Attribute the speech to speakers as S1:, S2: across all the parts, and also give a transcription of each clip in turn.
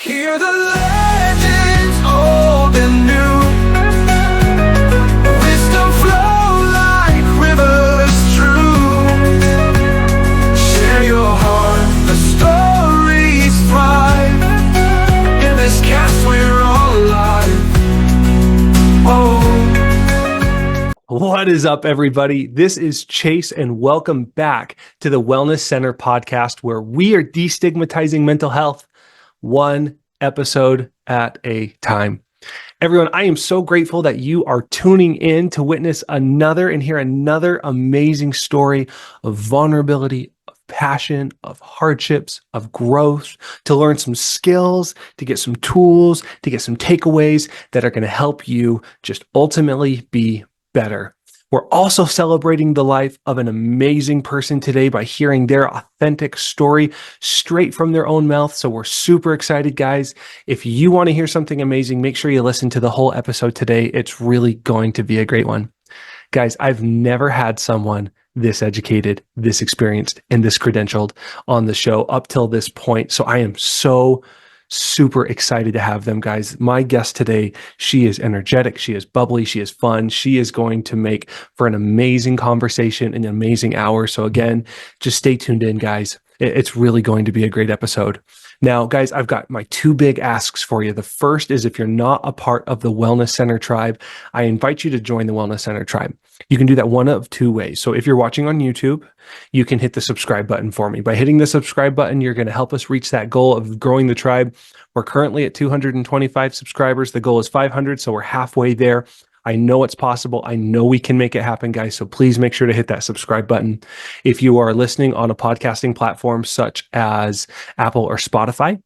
S1: Hear the legends, old and new. Wisdom flow like rivers true. Share your heart, the stories thrive. In this cast we're all alive. Oh.
S2: What is up, everybody? This is Chase, and welcome back to the Wellness Center podcast, where we are destigmatizing mental health one episode at a time. Everyone, I am so grateful that you are tuning in to witness another and hear another amazing story of vulnerability, of passion, of hardships, of growth, to learn some skills, to get some tools, to get some takeaways that are going to help you just ultimately be better. We're also celebrating the life of an amazing person today by hearing their authentic story straight from their own mouth. So we're super excited, guys. If you want to hear something amazing, make sure you listen to the whole episode today. It's really going to be a great one. Guys, I've never had someone this educated, this experienced, and this credentialed on the show up till this point. So I am so super excited to have them, guys. My guest today, she is energetic, she is bubbly, she is fun. She is going to make for an amazing conversation, an amazing hour. So again, just stay tuned in, guys. It's really going to be a great episode. Now, guys, I've got my two big asks for you. The first is, if you're not a part of the Wellness Center tribe, I invite you to join the Wellness Center tribe. You can do that one of two ways. So if you're watching on YouTube, you can hit the subscribe button for me. By hitting the subscribe button, you're going to help us reach that goal of growing the tribe. We're currently at 225 subscribers. The goal is 500, so we're halfway there. I know it's possible. I know we can make it happen, guys. So please make sure to hit that subscribe button. If you are listening on a podcasting platform such as Apple or Spotify,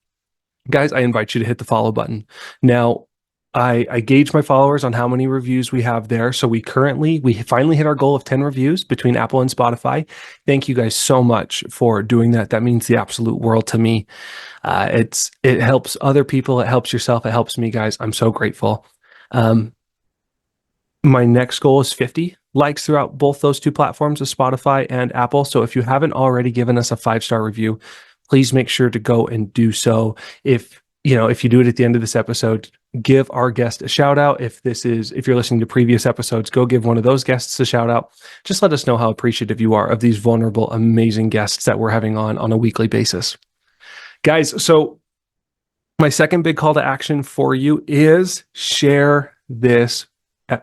S2: guys, I invite you to hit the follow button. Now, I gauge my followers on how many reviews we have there. So we finally hit our goal of 10 reviews between Apple and Spotify. Thank you guys so much for doing that. That means the absolute world to me. It helps other people. It helps yourself. It helps me, guys. I'm so grateful. My next goal is 50 likes throughout both those two platforms of Spotify and Apple. So if you haven't already given us a 5-star review, please make sure to go and do so. If you do it at the end of this episode, give our guest a shout out. If you're listening to previous episodes, go give one of those guests a shout out. Just let us know how appreciative you are of these vulnerable, amazing guests that we're having on a weekly basis. Guys, so my second big call to action for you is share this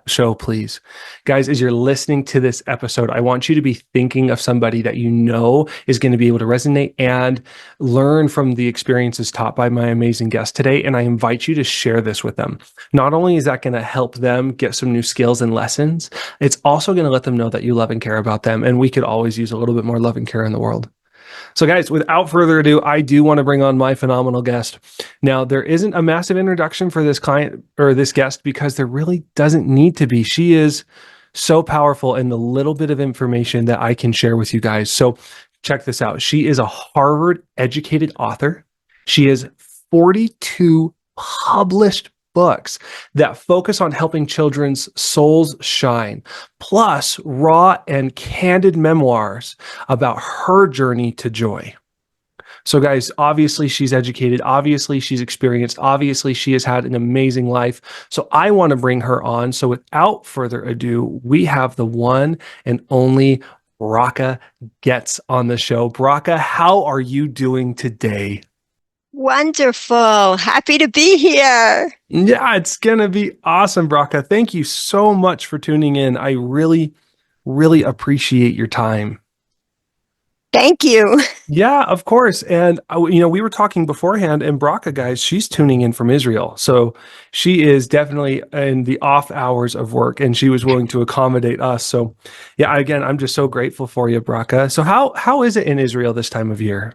S2: show, please. Guys, as you're listening to this episode, I want you to be thinking of somebody that you know is going to be able to resonate and learn from the experiences taught by my amazing guest today. And I invite you to share this with them. Not only is that going to help them get some new skills and lessons, it's also going to let them know that you love and care about them. And we could always use a little bit more love and care in the world. So guys, without further ado, I do want to bring on my phenomenal guest. Now, there isn't a massive introduction for this client or this guest because there really doesn't need to be. She is so powerful in the little bit of information that I can share with you guys. So check this out. She is a Harvard-educated author. She has 42 published books that focus on helping children's souls shine, plus raw and candid memoirs about her journey to joy. So guys, obviously she's educated, obviously she's experienced, obviously she has had an amazing life. So I want to bring her on. So without further ado, we have the one and only Bracha Goetz on the show. Bracha, how are you doing today?
S3: Wonderful. Happy to be here.
S2: Yeah, it's going to be awesome, Bracha. Thank you so much for tuning in. I really, really appreciate your time.
S3: Thank you.
S2: Yeah, of course. And, we were talking beforehand, and Bracha, guys, she's tuning in from Israel. So she is definitely in the off hours of work, and she was willing to accommodate us. So yeah, again, I'm just so grateful for you, Bracha. So how is it in Israel this time of year?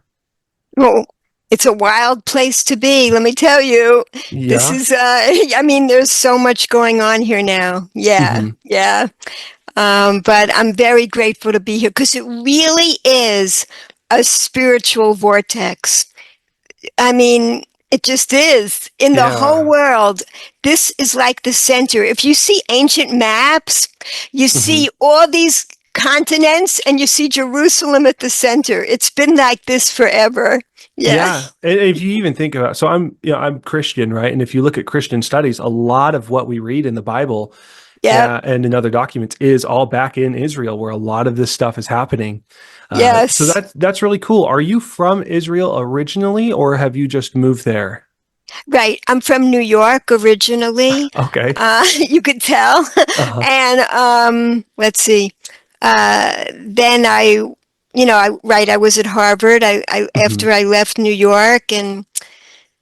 S3: Well, it's a wild place to be, let me tell you.
S2: Yeah.
S3: This is, there's so much going on here now. Yeah,
S2: Mm-hmm.
S3: yeah. But I'm very grateful to be here because it really is a spiritual vortex. I mean, it just is. In the whole world, this is like the center. If you see ancient maps, you see all these continents and you see Jerusalem at the center. It's been like this forever. Yeah.
S2: Yeah. And if you even think about, so I'm Christian, right? And if you look at Christian studies, a lot of what we read in the Bible,
S3: Yep.
S2: and in other documents is all back in Israel, where a lot of this stuff is happening. So
S3: Yes.
S2: that's really cool. Are you from Israel originally, or have you just moved there?
S3: Right. I'm from New York originally.
S2: Okay.
S3: You could tell.
S2: Uh-huh.
S3: And let's see. Then I was at Harvard.
S2: Hmm.
S3: After I left New York, and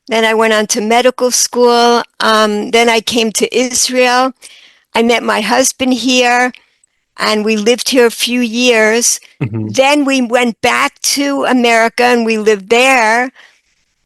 S3: then I went on to medical school. Then I came to Israel. I met my husband here, and we lived here a few years.
S2: Hmm.
S3: Then we went back to America and we lived there.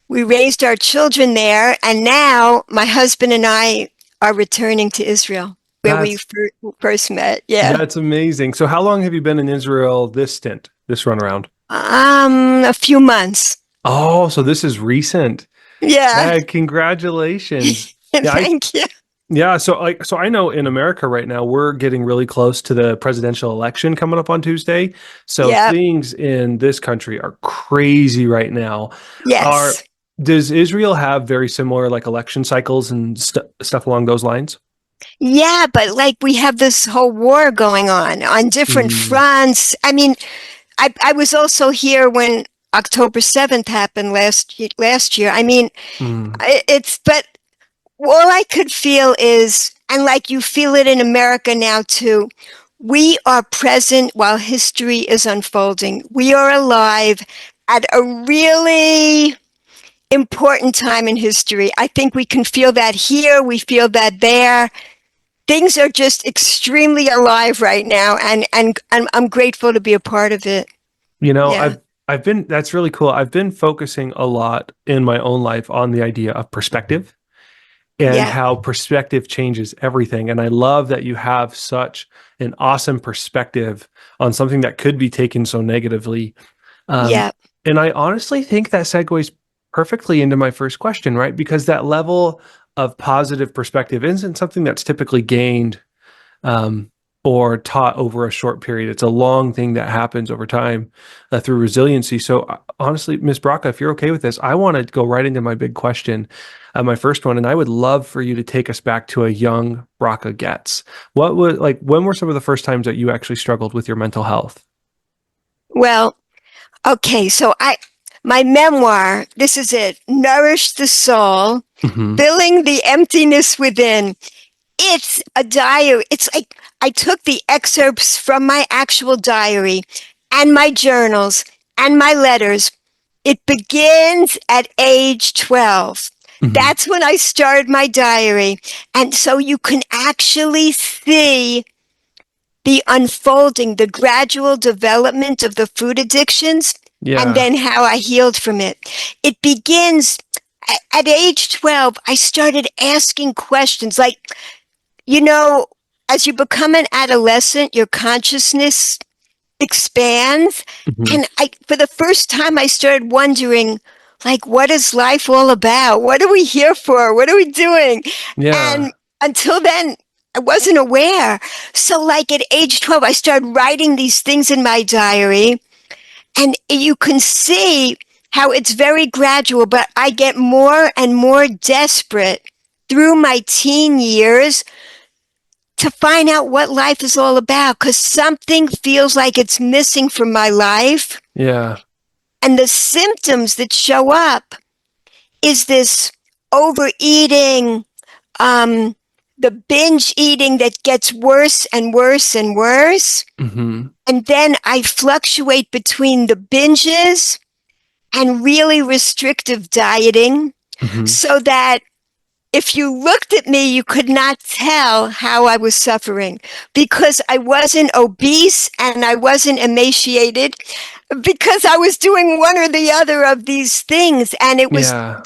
S3: We raised our children there, and now my husband and I are returning to Israel, where we
S2: That's
S3: first met. Yeah.
S2: that's amazing. So how long have you been in Israel this stint, this run around?
S3: A few months.
S2: Oh, so this is recent.
S3: Yeah.
S2: Yeah, congratulations. Yeah,
S3: Thank you.
S2: yeah, so I know in America right now we're getting really close to the presidential election coming up on Tuesday. So
S3: Yeah.
S2: things in this country are crazy right now. Are
S3: Yes.
S2: Does Israel have very similar like election cycles and stuff along those lines?
S3: Yeah, but like we have this whole war going on different
S2: Mm,
S3: fronts. I mean, I was also here when October 7th happened last year. I mean,
S2: mm,
S3: but all I could feel is, and like you feel it in America now too, we are present while history is unfolding. We are alive at a really important time in history. I think we can feel that here, we feel that there. Things are just extremely alive right now, and I'm grateful to be a part of it.
S2: You know,
S3: Yeah.
S2: I've been that's really cool. I've been focusing a lot in my own life on the idea of perspective and
S3: Yeah.
S2: how perspective changes everything. And I love that you have such an awesome perspective on something that could be taken so negatively.
S3: Yeah.
S2: And I honestly think that segues perfectly into my first question, right? Because that level of positive perspective isn't something that's typically gained, um, or taught over a short period. It's a long thing that happens over time, through resiliency. So, honestly, Ms. Bracha, if you're okay with this, I want to go right into my big question, my first one, and I would love for you to take us back to a young Bracha Goetz. When were some of the first times that you actually struggled with your mental health?
S3: Well, okay, so my memoir, this is it. Nourish the soul,
S2: Hmm.
S3: filling the emptiness within. It's a diary. It's like I took the excerpts from my actual diary and my journals and my letters. It begins at age 12.
S2: Hmm.
S3: That's when I started my diary. And so you can actually see the unfolding, the gradual development of the food addictions, and
S2: Yeah.
S3: then how I healed from it. It begins at age 12. I started asking questions like, you know, as you become an adolescent, your consciousness expands.
S2: Hmm.
S3: And for the first time, I started wondering, like, what is life all about? What are we here for? What are we doing?
S2: Yeah.
S3: And until then, I wasn't aware. So, like at age 12, I started writing these things in my diary. And you can see how it's very gradual, but I get more and more desperate through my teen years to find out what life is all about because something feels like it's missing from my life.
S2: Yeah.
S3: And the symptoms that show up is this overeating, um, the binge eating that gets worse and worse and worse.
S2: Hmm.
S3: And then I fluctuate between the binges and really restrictive dieting
S2: Hmm.
S3: so that if you looked at me, you could not tell how I was suffering because I wasn't obese and I wasn't emaciated because I was doing one or the other of these things. And
S2: Yeah.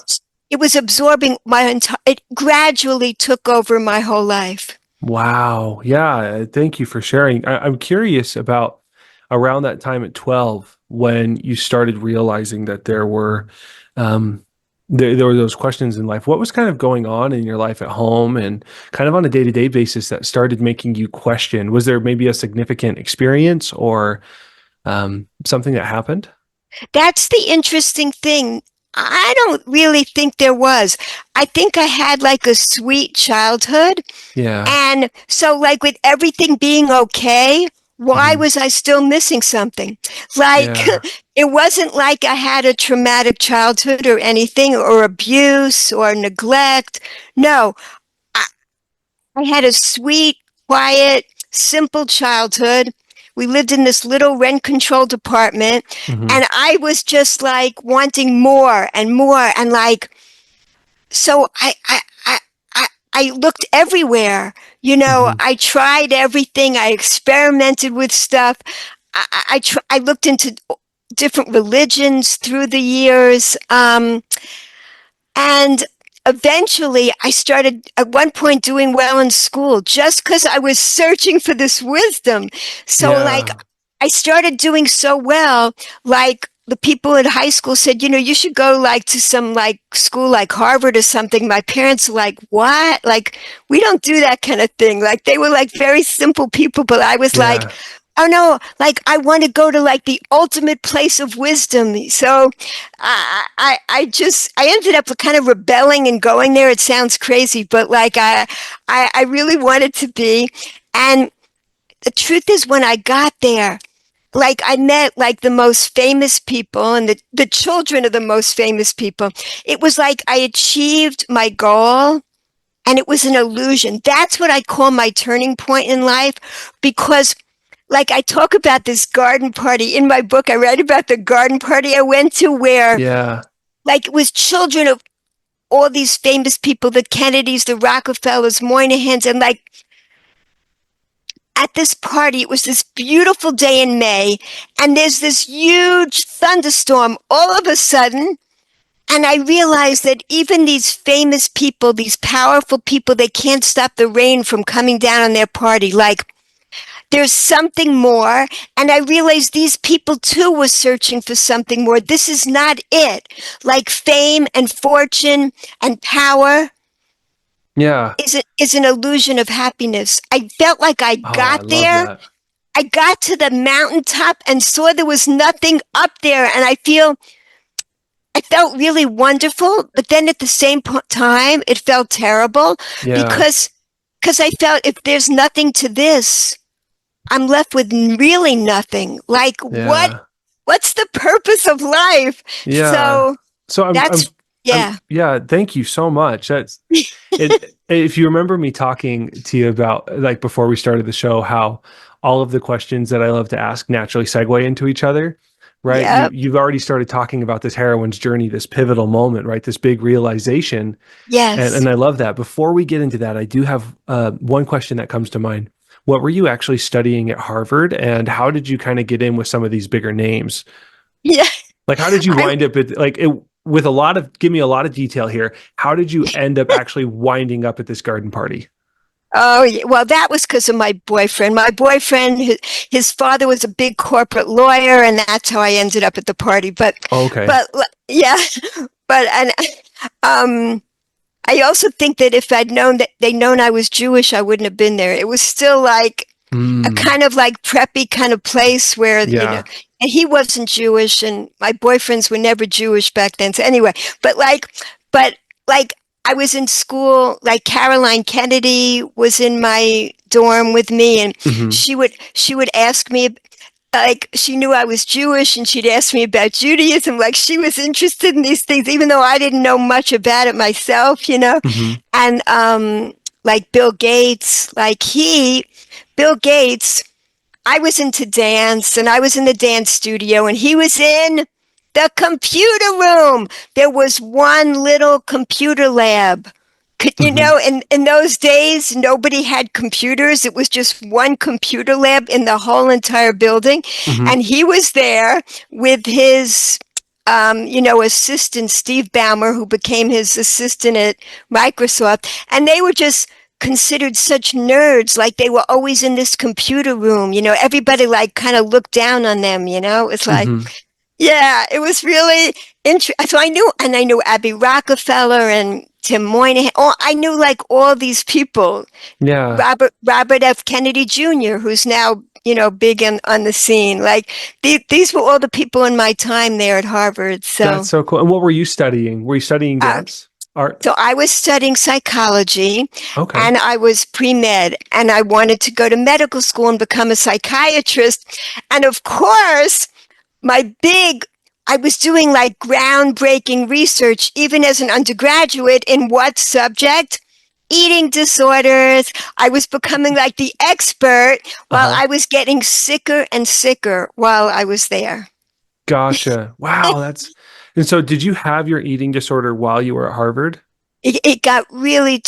S3: it was absorbing my entire, it gradually took over my whole life.
S2: Wow. Yeah. Thank you for sharing. I'm curious about around that time at 12 when you started realizing that um, there were those questions in life. What was kind of going on in your life at home and kind of on a day-to-day basis that started making you question? Was there maybe a significant experience or, something that happened?
S3: That's the interesting thing. I don't really think there was. I think I had like a sweet childhood.
S2: Yeah.
S3: And so, like, with everything being okay, why
S2: Mhm.
S3: was I still missing something? Like,
S2: Yeah.
S3: it wasn't like I had a traumatic childhood or anything, or abuse or neglect. No, I, I had a sweet, quiet, simple childhood. We lived in this little rent controlled apartment,
S2: Mhm.
S3: and I was just like wanting more and more. And like, so I looked everywhere.
S2: Mhm.
S3: I tried everything. I experimented with stuff. I looked into different religions through the years. And eventually I started at one point doing well in school just because I was searching for this wisdom. So, like,
S2: Yeah.
S3: I started doing so well, like, the people in high school said, you should go like to some like school like Harvard or something. My parents were like, what? Like, we don't do that kind of thing. Like, they were like very simple people, but I was like,
S2: Yeah.
S3: oh no, like, I want to go to like the ultimate place of wisdom. So I ended up kind of rebelling and going there. It sounds crazy, but like, I really wanted to be. And the truth is, when I got there, like, I met like the most famous people and the children of the most famous people. It was like I achieved my goal, and it was an illusion. That's what I call my turning point in life, because like, I talk about this garden party in my book. I write about the garden party I went to, where
S2: Yeah.
S3: like, it was children of all these famous people, the Kennedys, the Rockefellers, Moynihans, and like, at this party, it was this beautiful day in May, and there's this huge thunderstorm all of a sudden. And I realized that even these famous people, these powerful people, they can't stop the rain from coming down on their party. Like, there's something more. And I realized these people too were searching for something more. This is not it. Like, fame and fortune and power
S2: Yeah.
S3: is an illusion of happiness. I felt like I
S2: Oh, I
S3: got
S2: love
S3: there.
S2: that.
S3: I got to the mountaintop and saw there was nothing up there. And I felt really wonderful, but then at the same time, it felt terrible,
S2: Yeah.
S3: because I felt, if there's nothing to this, I'm left with really nothing. Like,
S2: Yeah.
S3: what's the purpose of life?
S2: Yeah.
S3: So
S2: So
S3: that's, yeah,
S2: yeah, thank you so much. That's it. If you remember me talking to you about, like, before we started the show, how all of the questions that I love to ask naturally segue into each other, right?
S3: yep,
S2: You've already started talking about this heroine's journey, this pivotal moment, right? This big realization.
S3: yes.
S2: And I love that. Before we get into that, I do have one question that comes to mind. What were you actually studying at Harvard, and how did you kind of get in with some of these bigger names?
S3: Yeah.
S2: Like, how did you
S3: I
S2: wind up at, like, it, with a lot of, give me a lot of detail here. How did you end up actually winding up at this garden party?
S3: Oh, yeah. Well, that was because of my boyfriend. My boyfriend, his father was a big corporate lawyer, and that's how I ended up at the party.
S2: Oh, okay.
S3: But yeah, and um, I also think that if I'd known that they'd known I was Jewish, I wouldn't have been there. It was still like a
S2: Mm,
S3: kind of like preppy kind of place where,
S2: yeah.
S3: and he wasn't Jewish, and my boyfriends were never Jewish back then. So anyway, but like, but like, I was in school, like, Caroline Kennedy was in my dorm with me, and
S2: Hmm.
S3: she would ask me, like, she knew I was Jewish, and she'd ask me about Judaism. Like, she was interested in these things, even though I didn't know much about it myself.
S2: Hmm.
S3: And like Bill Gates, Bill Gates, I was into dance, and I was in the dance studio, and he was in the computer room. There was one little computer lab.
S2: Hmm.
S3: In those days, nobody had computers. It was just one computer lab in the whole entire building.
S2: Hmm.
S3: And he was there with his, assistant, Steve Ballmer, who became his assistant at Microsoft. And they were just considered such nerds. Like, they were always in this computer room. Everybody like kind of looked down on them. It's like,
S2: Hmm.
S3: yeah, it was really interesting. So I knew Abby Rockefeller, and Tim Moynihan. Oh, I knew like all these people.
S2: Yeah.
S3: Robert F. Kennedy Jr., who's now, big on the scene. Like these were all the people in my time there at Harvard.
S2: That's
S3: So,
S2: so cool. And what were you studying? Were you studying
S3: uh,
S2: dance? Art?
S3: so I was studying psychology,
S2: Okay.
S3: and I was pre-med, and I wanted to go to medical school and become a psychiatrist. And of course, I was doing like groundbreaking research, even as an undergraduate, in what subject? Eating disorders. I was becoming like the expert while
S2: Uh-huh.
S3: I was getting sicker and sicker while I was there.
S2: Gotcha. Wow, and so did you have your eating disorder while you were at Harvard?
S3: It got really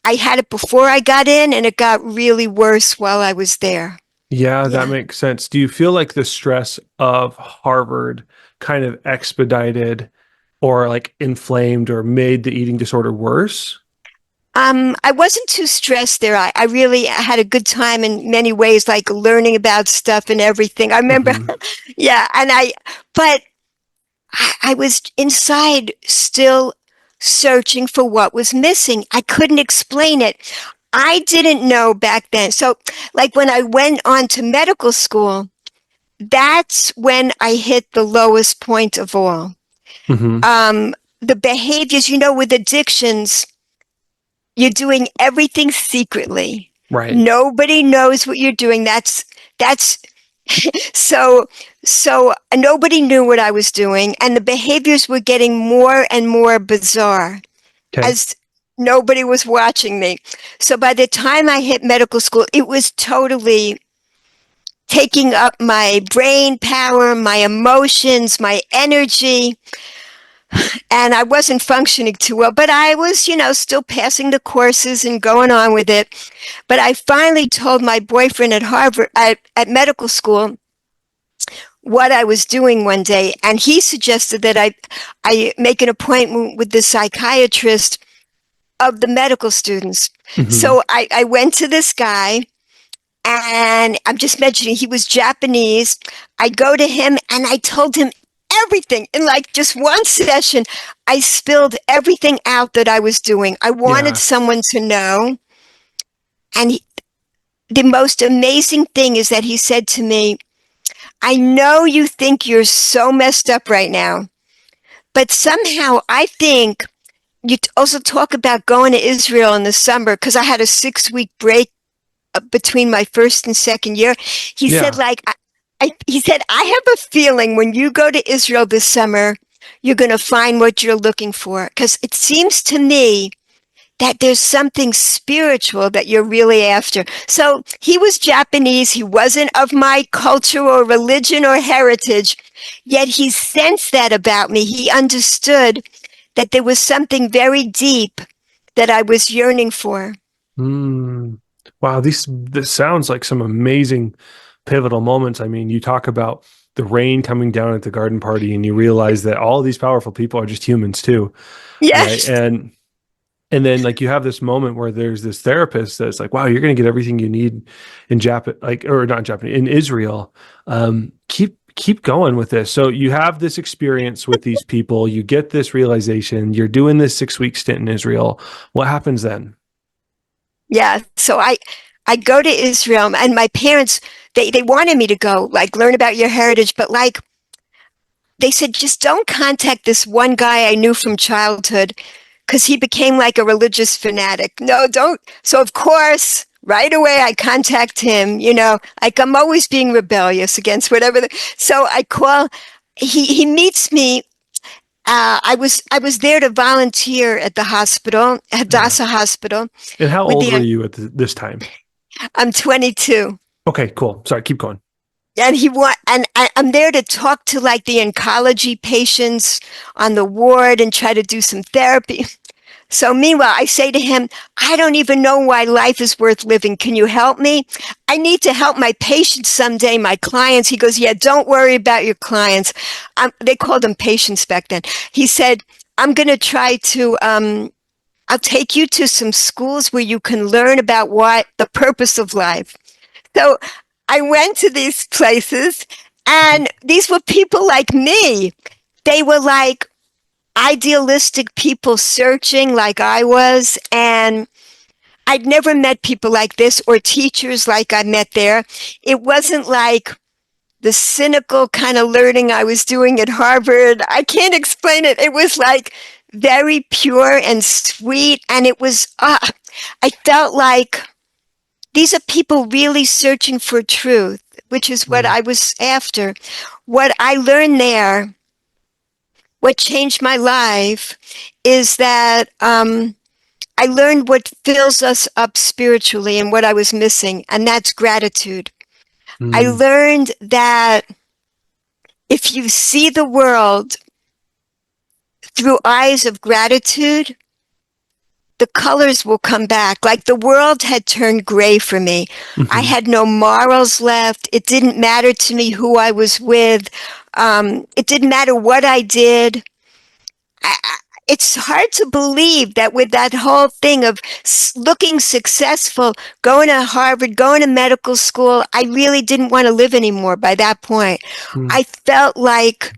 S3: I had it before I got in, and it got really worse while I was there.
S2: Yeah, that
S3: Yeah.
S2: makes sense. Do you feel like the stress of Harvard kind of expedited or like inflamed or made the eating disorder worse?
S3: I wasn't too stressed there. I really had a good time in many ways, like learning about stuff and everything. I remember,
S2: Hmm.
S3: yeah, but I was inside still searching for what was missing. I couldn't explain it. I didn't know back then. So, like when I went on to medical school, that's when I hit the lowest point of all.
S2: Hmm.
S3: Um, the behaviors, with addictions, you're doing everything secretly.
S2: Right.
S3: Nobody knows what you're doing. That's so nobody knew what I was doing, and the behaviors were getting more and more bizarre
S2: Okay.
S3: as nobody was watching me. So by the time I hit medical school, it was totally taking up my brain power, my emotions, my energy, and I wasn't functioning too well, but I was, still passing the courses and going on with it. But I finally told my boyfriend at Harvard, at medical school, what I was doing one day, and he suggested that I make an appointment with the psychiatrist of the medical students.
S2: Hmm.
S3: So I went to this guy, and I'm just mentioning he was Japanese. I go to him and I told him everything in like just one session. I spilled everything out that I was doing. I wanted
S2: Yeah.
S3: someone to know. And the most amazing thing is that he said to me, I know you think you're so messed up right now, but somehow I think you also talk about going to Israel in the summer because I had a 6-week break between my first and second year. He said,
S2: Yeah.
S3: like, he said, I have a feeling when you go to Israel this summer, you're going to find what you're looking for. Because it seems to me that there's something spiritual that you're really after. So he was Japanese. He wasn't of my culture or religion or heritage, yet he sensed that about me. He understood that there was something very deep that I was yearning for.
S2: Mm. Wow, this sounds like some amazing pivotal moments. I mean, you talk about the rain coming down at the garden party and you realize that all these powerful people are just humans too, right?
S3: Yes.
S2: And then like you have this moment where there's this therapist that's like, wow, you're going to get everything you need in Japan, like, or not Japanese, in Israel. Keep going with this. So you have this experience with these people, you get this realization, you're doing this 6-week stint in Israel. What happens then?
S3: Yeah. So I go to Israel, and my parents, they wanted me to go, like, learn about your heritage, but like, they said, just don't contact this one guy I knew from childhood because he became like a religious fanatic. No, don't. So, of course, right away I contact him, like I'm always being rebellious against whatever. So I call, he meets me. I was there to volunteer at the hospital,
S2: Yeah.
S3: Hadassah Hospital,
S2: And how
S3: with
S2: old were
S3: the,
S2: you at this time?
S3: I'm 22.
S2: Okay, cool. Sorry, keep going.
S3: And I'm there to talk to like the oncology patients on the ward and try to do some therapy. So meanwhile, I say to him, I don't even know why life is worth living. Can you help me? I need to help my patients someday, my clients. He goes, yeah, don't worry about your clients. They called them patients back then. He said, I'm going to try to, I'll take you to some schools where you can learn about what the purpose of life. So I went to these places, and these were people like me. They were like idealistic people searching like I was, and I'd never met people like this or teachers like I met there. It wasn't like the cynical kind of learning I was doing at Harvard. I can't explain it. It was like very pure and sweet. And it was, I felt like these are people really searching for truth, which is what I was after. What I learned there, what changed my life, is that I learned what fills us up spiritually and what I was missing, and that's gratitude. I learned that if you see the world through eyes of gratitude, the colors will come back. Like the world had turned gray for me. I had no morals left. It didn't matter to me who I was with. It didn't matter what I did. It's hard to believe that with that whole thing of looking successful, going to Harvard, going to medical school, I really didn't want to live anymore by that point. I felt like,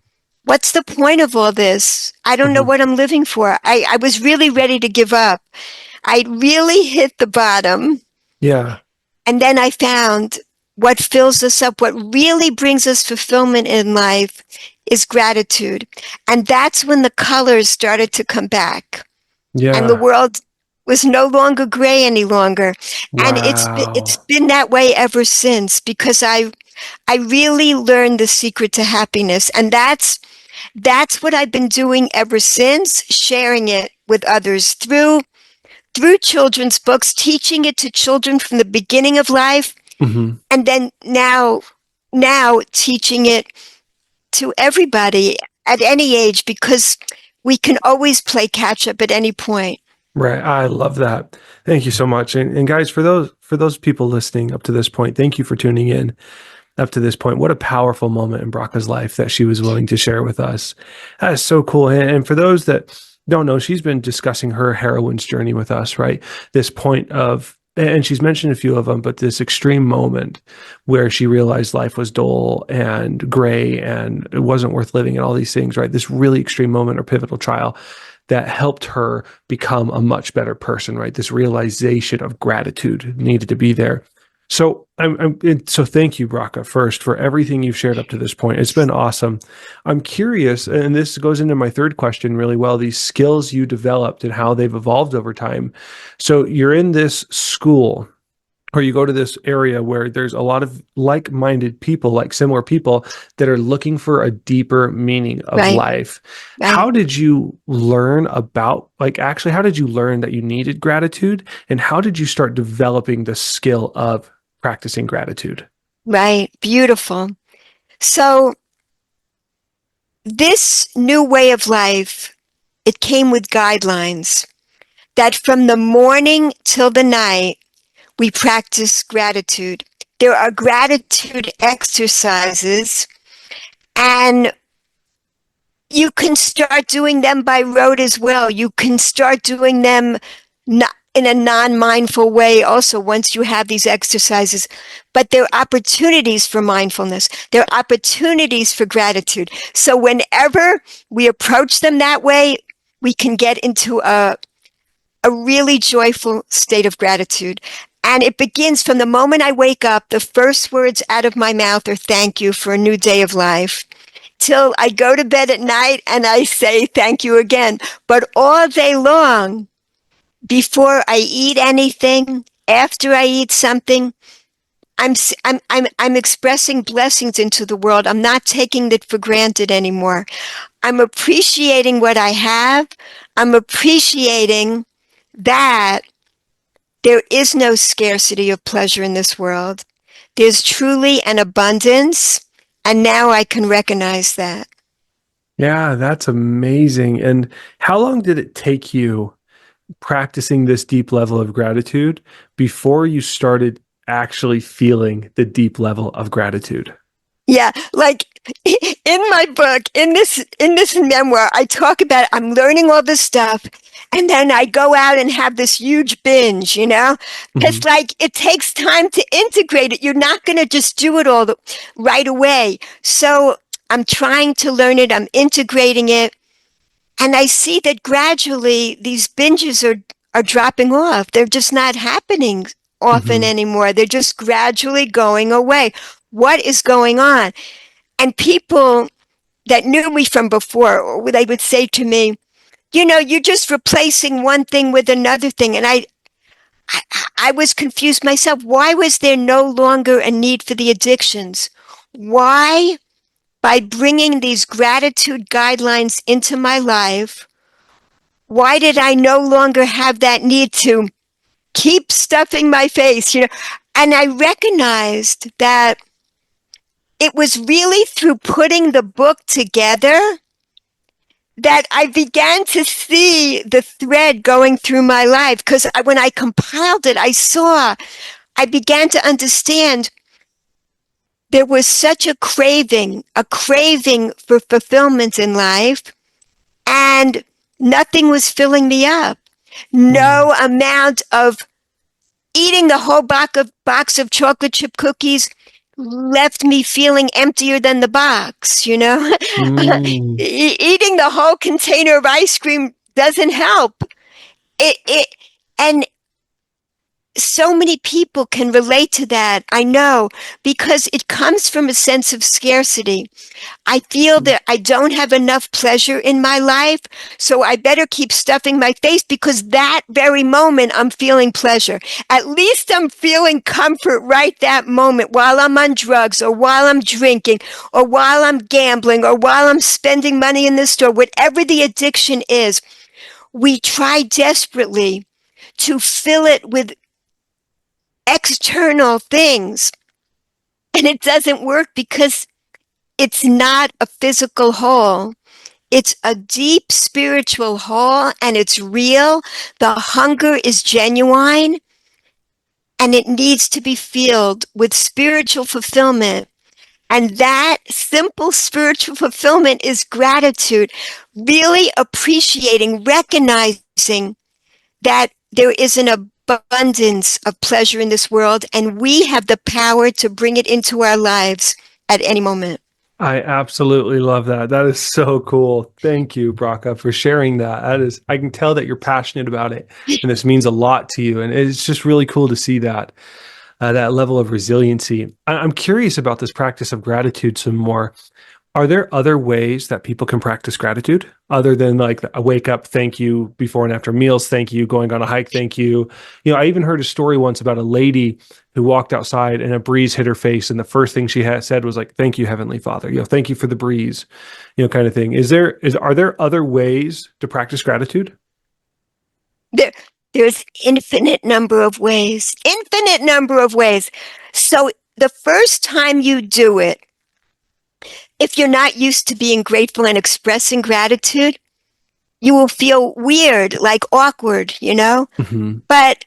S3: what's the point of all this? I don't know what I'm living for. I was really ready to give up. I really hit the bottom.
S2: Yeah.
S3: And then I found what fills us up, what really brings us fulfillment in life is gratitude. And that's when the colors started to come back.
S2: Yeah.
S3: And the world was no longer gray any longer.
S2: Wow.
S3: And it's been that way ever since, because I really learned the secret to happiness. And that's what I've been doing ever since, sharing it with others through children's books, teaching it to children from the beginning of life. And then now teaching it to everybody at any age, because we can always play catch up at any point.
S2: Right. I love that. Thank you so much. And guys, for those people listening up to this point, thank you for tuning in up to this point. What a powerful moment in Bracha's life that she was willing to share with us. That is so cool. And for those that don't know, she's been discussing her heroine's journey with us, right? This point of, and she's mentioned a few of them, but this extreme moment where she realized life was dull and gray and it wasn't worth living and all these things, right? This really extreme moment or pivotal trial that helped her become a much better person, right? This realization of gratitude needed to be there. So so thank you, Bracha, first for everything you've shared up to this point. It's been awesome. I'm curious, and this goes into my third question really well, these skills you developed and how they've evolved over time. So you're in this school, or you go to this area where there's a lot of like-minded people, like similar people that are looking for a deeper meaning of life. Right. How did you learn about, how did you learn that you needed gratitude? And how did you start developing the skill of practicing gratitude?
S3: Right. Beautiful. So this new way of life, it came with guidelines that from the morning till the night, we practice gratitude. There are gratitude exercises, and you can start doing them by rote as well. You can start doing them in a non-mindful way also once you have these exercises. But there are opportunities for mindfulness. There are opportunities for gratitude. So whenever we approach them that way, we can get into a really joyful state of gratitude. And it begins from the moment I wake up. The first words out of my mouth are thank you for a new day of life. Till I go to bed at night and I say thank you again. But all day long, before I eat anything, after I eat something, I'm expressing blessings into the world. I'm not taking it for granted anymore. I'm appreciating what I have. I'm appreciating that there is no scarcity of pleasure in this world. There's truly an abundance, and now I can recognize that.
S2: Yeah, that's amazing. And how long did it take you practicing this deep level of gratitude before you started actually feeling the deep level of gratitude?
S3: Yeah, like in my book, in this memoir, I talk about I'm learning all this stuff, and then I go out and have this huge binge, because like it takes time to integrate it. You're not going to just do it all right away. So I'm trying to learn it. I'm integrating it. And I see that gradually these binges are dropping off. They're just not happening often anymore. They're just gradually going away. What is going on? And people that knew me from before, they would say to me, you're just replacing one thing with another thing. And I was confused myself. Why was there no longer a need for the addictions? Why, by bringing these gratitude guidelines into my life, why did I no longer have that need to keep stuffing my face? And I recognized that it was really through putting the book together that I began to see the thread going through my life. Because when I compiled it, I began to understand there was such a craving for fulfillment in life, and nothing was filling me up. No amount of eating the whole box of chocolate chip cookies left me feeling emptier than the box, Eating the whole container of ice cream doesn't help. And so many people can relate to that, I know, because it comes from a sense of scarcity. I feel that I don't have enough pleasure in my life, so I better keep stuffing my face because that very moment I'm feeling pleasure. At least I'm feeling comfort right that moment while I'm on drugs or while I'm drinking or while I'm gambling or while I'm spending money in the store, whatever the addiction is. We try desperately to fill it with external things, and it doesn't work because it's not a physical hole. It's a deep spiritual hole, and it's real. The hunger is genuine, and it needs to be filled with spiritual fulfillment. And that simple spiritual fulfillment is gratitude, really appreciating, recognizing that there is an abundance of pleasure in this world, and we have the power to bring it into our lives at any moment.
S2: I absolutely love that. That is so cool. Thank you, Bracha, for sharing that. I can tell that you're passionate about it, and this means a lot to you. And it's just really cool to see that level of resiliency. I'm curious about this practice of gratitude some more. Are there other ways that people can practice gratitude other than like a wake up, thank you, before and after meals, thank you, going on a hike, thank you? I even heard a story once about a lady who walked outside and a breeze hit her face, and the first thing she had said was like, "Thank you, Heavenly Father. Thank you for the breeze," kind of thing. Are there other ways to practice gratitude?
S3: There's infinite number of ways. So the first time you do it, if you're not used to being grateful and expressing gratitude, you will feel weird, like awkward,
S2: Mm-hmm.
S3: But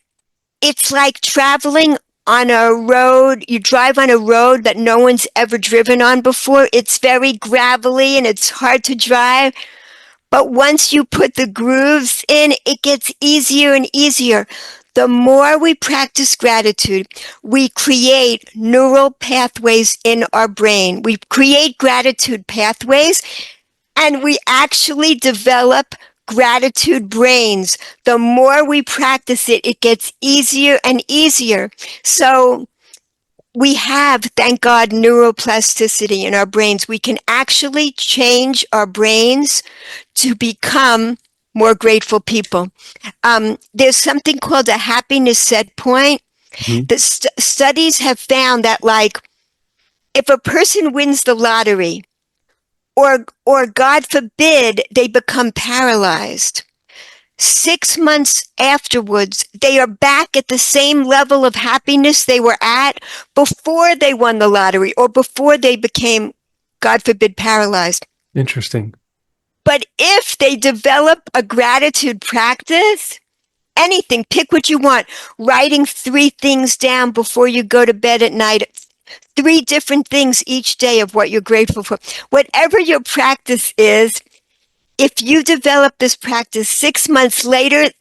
S3: it's like traveling on a road. You drive on a road that no one's ever driven on before. It's very gravelly and it's hard to drive. But once you put the grooves in, it gets easier and easier. The more we practice gratitude, we create neural pathways in our brain. We create gratitude pathways, and we actually develop gratitude brains. The more we practice it, it gets easier and easier. So we have, thank God, neuroplasticity in our brains. We can actually change our brains to become more grateful people. There's something called a happiness set point.
S2: Mm-hmm.
S3: The studies have found that, like, if a person wins the lottery, or God forbid, they become paralyzed, 6 months afterwards, they are back at the same level of happiness they were at before they won the lottery or before they became, God forbid, paralyzed.
S2: Interesting.
S3: But if they develop a gratitude practice, anything, pick what you want, writing 3 things down before you go to bed at night, 3 different things each day of what you're grateful for. Whatever your practice is, if you develop this practice 6 months later,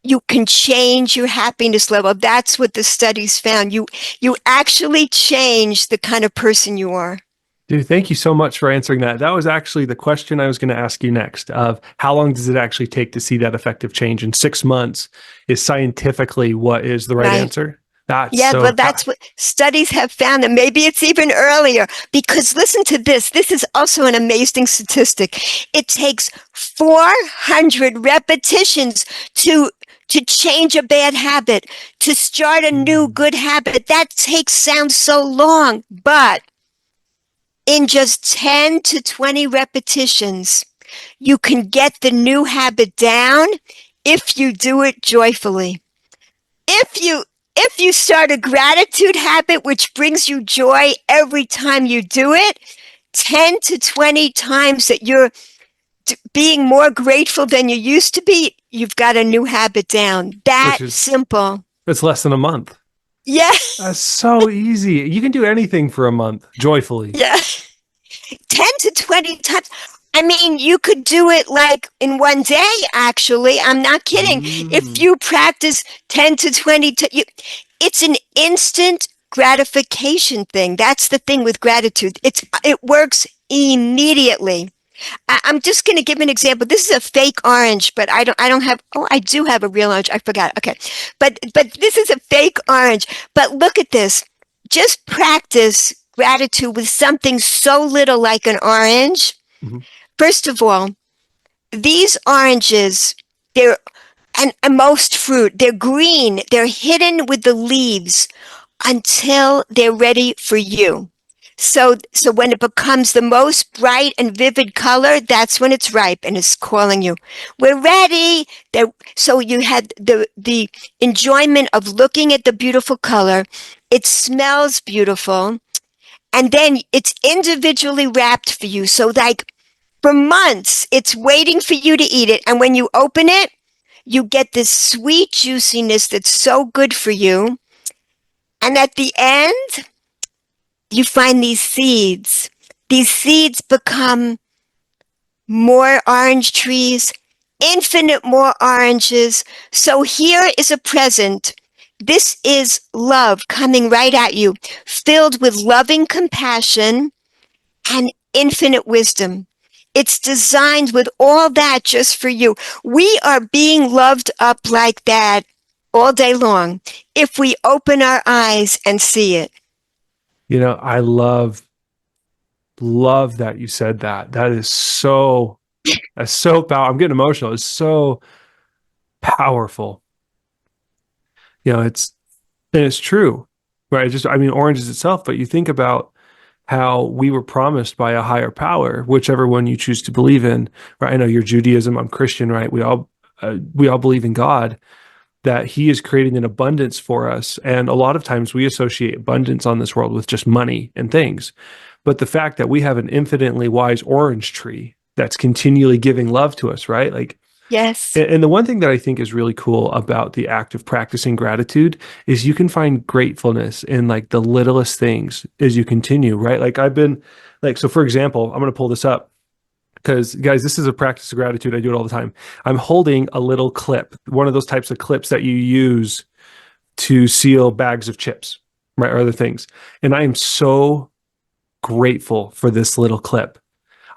S3: you can change your happiness level. That's what the studies found. You actually change the kind of person you are.
S2: Dude, thank you so much for answering that. That was actually the question I was going to ask you next of how long does it actually take to see that effective change? And 6 months is scientifically what is the right
S3: Right.
S2: answer. That's
S3: Yeah,
S2: so,
S3: but that's what studies have found, and maybe it's even earlier. Because listen to this. This is also an amazing statistic. It takes 400 repetitions to change a bad habit, to start a new good habit. That sounds so long, but in just 10 to 20 repetitions, you can get the new habit down if you do it joyfully. If you start a gratitude habit which brings you joy every time you do it, 10 to 20 times that you're being more grateful than you used to be, you've got a new habit down. That
S2: which is,
S3: simple.
S2: it's less than a month.
S3: Yeah.
S2: That's so easy. You can do anything for a month joyfully.
S3: Yeah. 10 to 20 times. I mean, you could do it like in one day, actually. I'm not kidding. If
S2: Mm.
S3: you practice 10 to 20, it's an instant gratification thing. That's the thing with gratitude. It works immediately. I'm just going to give an example. This is a fake orange, but I don't have, oh, I do have a real orange. I forgot. Okay. But this is a fake orange. But look at this. Just practice gratitude with something so little like an orange.
S2: Mhm.
S3: First of all, these oranges, they're, and most fruit, they're green. They're hidden with the leaves until they're ready for you. So when it becomes the most bright and vivid color, that's when it's ripe and it's calling you. We're ready. So you had the enjoyment of looking at the beautiful color. It smells beautiful. And then it's individually wrapped for you. So like for months, it's waiting for you to eat it. And when you open it, you get this sweet juiciness that's so good for you. And at the end, you find these seeds. These seeds become more orange trees, infinite more oranges. So here is a present. This is love coming right at you, filled with loving compassion and infinite wisdom. It's designed with all that just for you. We are being loved up like that all day long if we open our eyes and see it.
S2: I love that you said that. That's so powerful. I'm getting emotional. It's so powerful. It's true, right? I mean, oranges itself, but you think about how we were promised by a higher power, whichever one you choose to believe in, right? I know you're Judaism, I'm Christian, right? We all believe in God, that He is creating an abundance for us. And a lot of times we associate abundance on this world with just money and things. But the fact that we have an infinitely wise orange tree that's continually giving love to us, right? Like,
S3: Yes.
S2: and the one thing that I think is really cool about the act of practicing gratitude is you can find gratefulness in like the littlest things as you continue, right? Like so for example, I'm going to pull this up because guys, this is a practice of gratitude. I do it all the time. I'm holding a little clip, one of those types of clips that you use to seal bags of chips, right? Or other things. And I am so grateful for this little clip.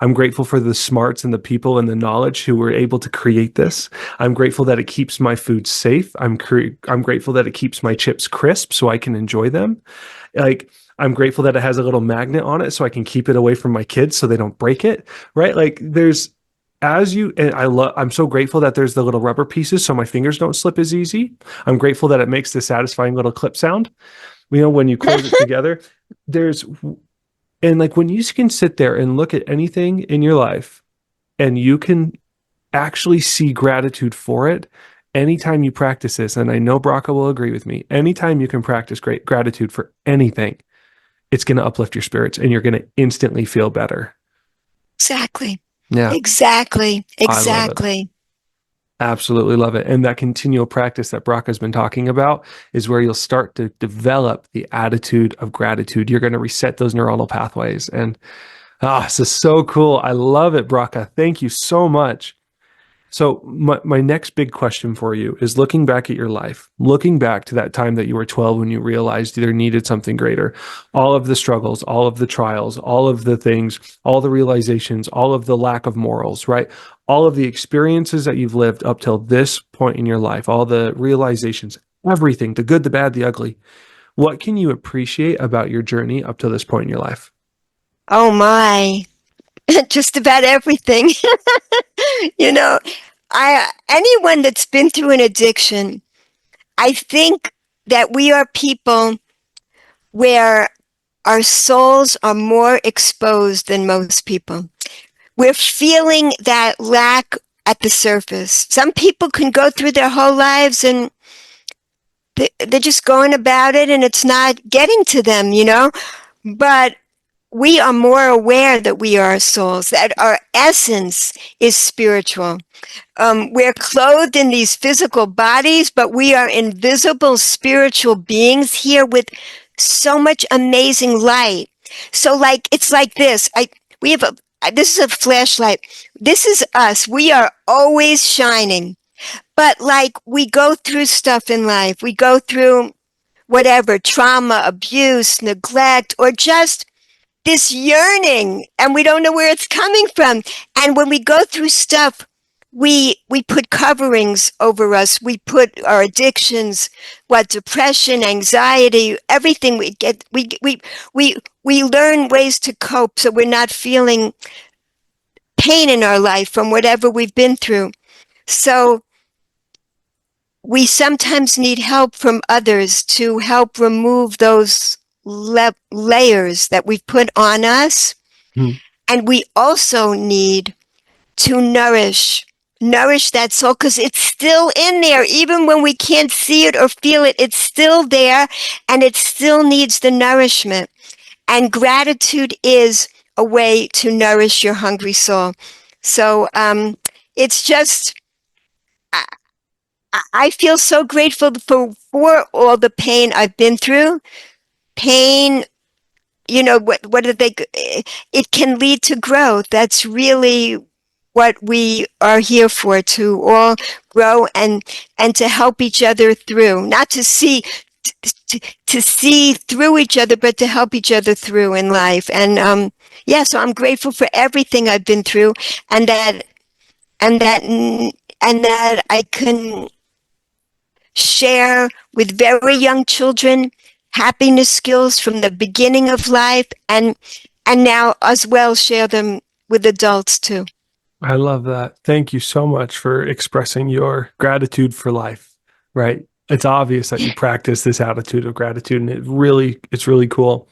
S2: I'm grateful for the smarts and the people and the knowledge who were able to create this. I'm grateful that it keeps my food safe. I'm grateful that it keeps my chips crisp so I can enjoy them. Like, I'm grateful that it has a little magnet on it so I can keep it away from my kids so they don't break it, right? Like I'm so grateful that there's the little rubber pieces so my fingers don't slip as easy. I'm grateful that it makes the satisfying little clip sound. When you close it together, and like when you can sit there and look at anything in your life and you can actually see gratitude for it, anytime you practice this, and I know Bracha will agree with me, anytime you can practice great gratitude for anything, it's going to uplift your spirits and you're going to instantly feel better.
S3: Exactly.
S2: Yeah.
S3: Exactly.
S2: I love it. Absolutely love it. And that continual practice that Bracha has been talking about is where you'll start to develop the attitude of gratitude. You're going to reset those neuronal pathways. And this is so cool. I love it, Bracha. Thank you so much. So my next big question for you is looking back at your life, looking back to that time that you were 12 when you realized there needed something greater, all of the struggles, all of the trials, all of the things, all the realizations, all of the lack of morals, right? All of the experiences that you've lived up till this point in your life, all the realizations, everything, the good, the bad, the ugly. What can you appreciate about your journey up to this point in your life?
S3: Oh my, just about everything. You know, anyone that's been through an addiction, I think that we are people where our souls are more exposed than most people. We're feeling that lack at the surface. Some people can go through their whole lives and they're just going about it and it's not getting to them, But we are more aware that we are souls, that our essence is spiritual. We're clothed in these physical bodies, but we are invisible spiritual beings here with so much amazing light. So, like, it's like this. This is a flashlight. This is us. We are always shining. But like, we go through stuff in life. We go through whatever, trauma, abuse, neglect, or just this yearning, and we don't know where it's coming from. And when we go through stuff, we put coverings over us. We put our addictions, depression, anxiety, everything we get. We learn ways to cope, so we're not feeling pain in our life from whatever we've been through. So we sometimes need help from others to help remove those layers that we've put on us.
S2: Hmm.
S3: And we also need to nourish that soul, because it's still in there. Even when we can't see it or feel it, it's still there and it still needs the nourishment. And gratitude is a way to nourish your hungry soul. So it's just, I feel so grateful for all the pain I've been through. Pain, what do they, it can lead to growth. That's really what we are here for, to all grow and to help each other through, not to see to see through each other, but to help each other through in life. And so I'm grateful for everything I've been through, and that I can share with very young children happiness skills from the beginning of life, and now as well share them with adults too.
S2: I love that. Thank you so much for expressing your gratitude for life, right? It's obvious that you practice this attitude of gratitude, and it's really cool.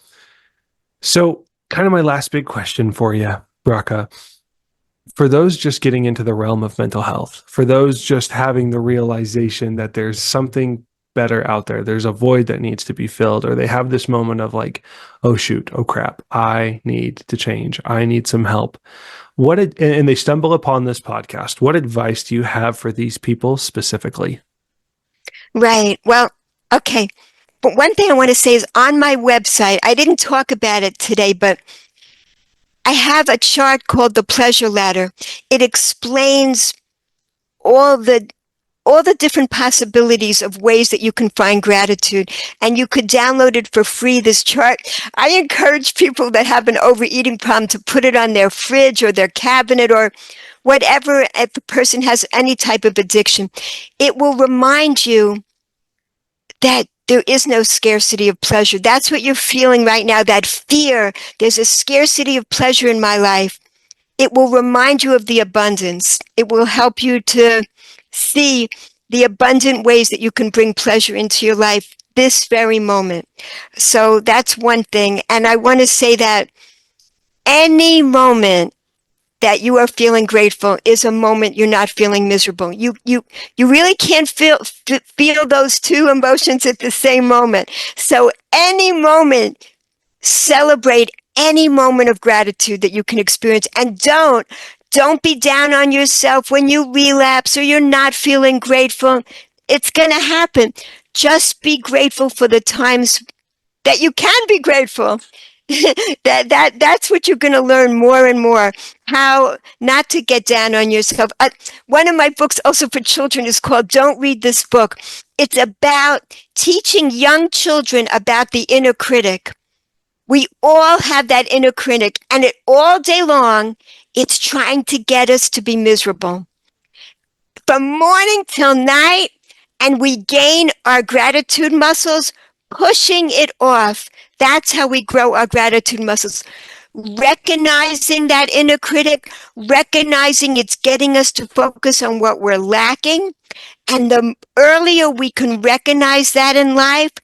S2: So, kind of my last big question for you, Bracha. For those just getting into the realm of mental health, for those just having the realization that there's something better out there, there's a void that needs to be filled, or they have this moment of like, oh shoot, oh crap, I need to change, I need some help. And they stumble upon this podcast. What advice do you have for these people specifically?
S3: Right. Well, okay. But one thing I want to say is, on my website, I didn't talk about it today, but I have a chart called the pleasure ladder. It explains all the different possibilities of ways that you can find gratitude, and you could download it for free, this chart. I encourage people that have an overeating problem to put it on their fridge or their cabinet or whatever, if the person has any type of addiction. It will remind you that there is no scarcity of pleasure. That's what you're feeling right now, that fear. There's a scarcity of pleasure in my life. It will remind you of the abundance. It will help you to see the abundant ways that you can bring pleasure into your life this very moment. So that's one thing. And I want to say that any moment that you are feeling grateful is a moment you're not feeling miserable. You really can't feel those two emotions at the same moment. So any moment, celebrate any moment of gratitude that you can experience, and don't be down on yourself when you relapse or you're not feeling grateful. It's going to happen. Just be grateful for the times that you can be grateful. That's what you're going to learn more and more, how not to get down on yourself. One of my books also for children is called Don't Read This Book. It's about teaching young children about the inner critic. We all have that inner critic, and all day long, it's trying to get us to be miserable. From morning till night, and we gain our gratitude muscles, pushing it off. That's how we grow our gratitude muscles. Recognizing that inner critic, recognizing it's getting us to focus on what we're lacking. And the earlier we can recognize that in life,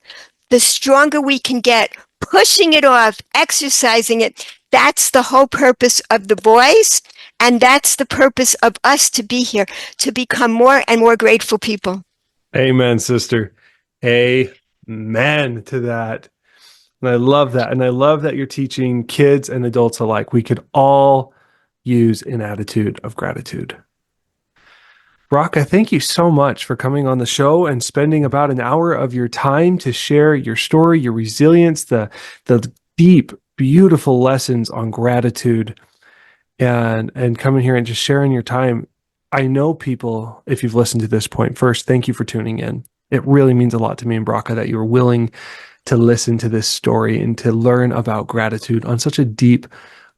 S3: the stronger we can get. Pushing it off, exercising it. That's the whole purpose of the voice. And that's the purpose of us to be here, to become more and more grateful people.
S2: Amen, sister. Amen to that. And I love that. And I love that you're teaching kids and adults alike. We could all use an attitude of gratitude. Bracha, thank you so much for coming on the show and spending about an hour of your time to share your story, your resilience, the deep, beautiful lessons on gratitude, and coming here and just sharing your time. I know people, if you've listened to this point, first, thank you for tuning in. It really means a lot to me and Bracha that you were willing to listen to this story and to learn about gratitude on such a deep,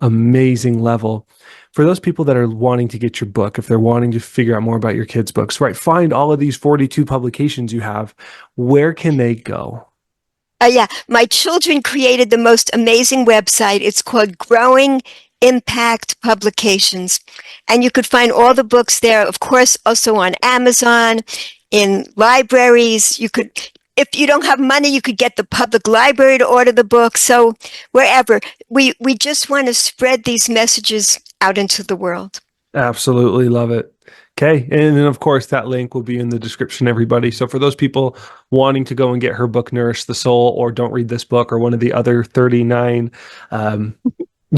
S2: amazing level. For those people that are wanting to get your book, if they're wanting to figure out more about your kids' books, right, find all of these 42 publications you have, where can they go?
S3: My children created the most amazing website. It's called Growing Impact Publications. And you could find all the books there, of course, also on Amazon, in libraries. You could, if you don't have money, you could get the public library to order the book. So wherever, we just want to spread these messages out into the world.
S2: Absolutely love it. Okay. And then, of course, that link will be in the description, everybody. So for those people wanting to go and get her book, Nourish the Soul, or Don't Read This Book, or one of the other 39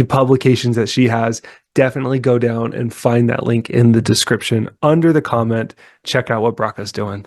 S2: publications that she has, definitely go down and find that link in the description under the comment. Check out what Bracha's doing.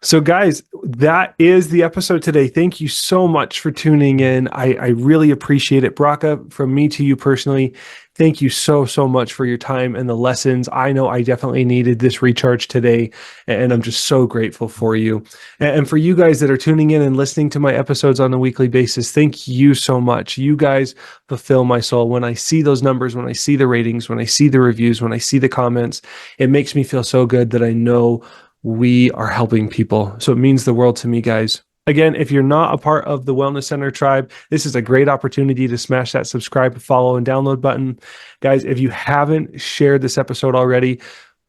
S2: So guys, that is the episode today. Thank you so much for tuning in. I really appreciate it. Bracha, from me to you personally, thank you so much for your time and the lessons. I know I definitely needed this recharge today, and I'm just so grateful for you. And for you guys that are tuning in and listening to my episodes on a weekly basis, thank you so much. You guys fulfill my soul. When I see those numbers, when I see the ratings, when I see the reviews, when I see the comments, it makes me feel so good that I know we are helping people. So it means the world to me, guys. Again, if you're not a part of the Wellness Center tribe, this is a great opportunity to smash that subscribe, follow, and download button. Guys, if you haven't shared this episode already,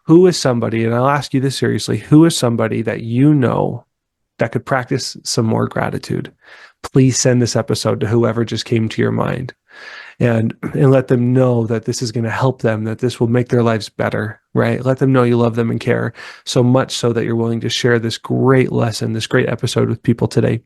S2: who is somebody, and I'll ask you this seriously, who is somebody that you know that could practice some more gratitude? Please send this episode to whoever just came to your mind. And let them know that this is going to help them, that this will make their lives better, right? Let them know you love them and care so much so that you're willing to share this great lesson, this great episode with people today.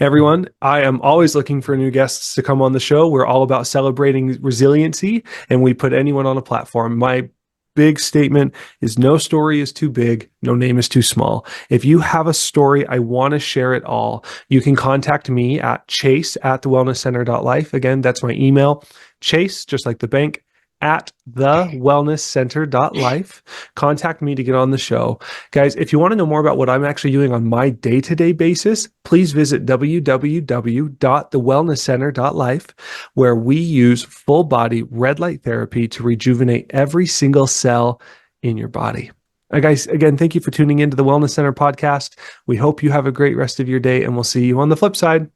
S2: Everyone, I am always looking for new guests to come on the show. We're all about celebrating resiliency, and we put anyone on a platform. My big statement is no story is too big, no name is too small. If you have a story, I want to share it all. You can contact me at chase@thewellnesscenter.life. Again, that's my email, Chase, just like the bank, at thewellnesscenter.life. Contact me to get on the show. Guys, if you want to know more about what I'm actually doing on my day-to-day basis, please visit www.thewellnesscenter.life, where we use full body red light therapy to rejuvenate every single cell in your body. Guys, again, thank you for tuning into the Wellness Center podcast. We hope you have a great rest of your day, and we'll see you on the flip side.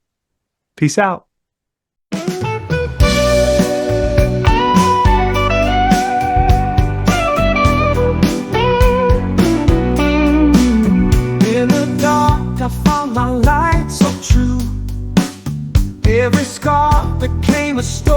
S2: Peace out.
S1: I found my light so true. Every scar became a story.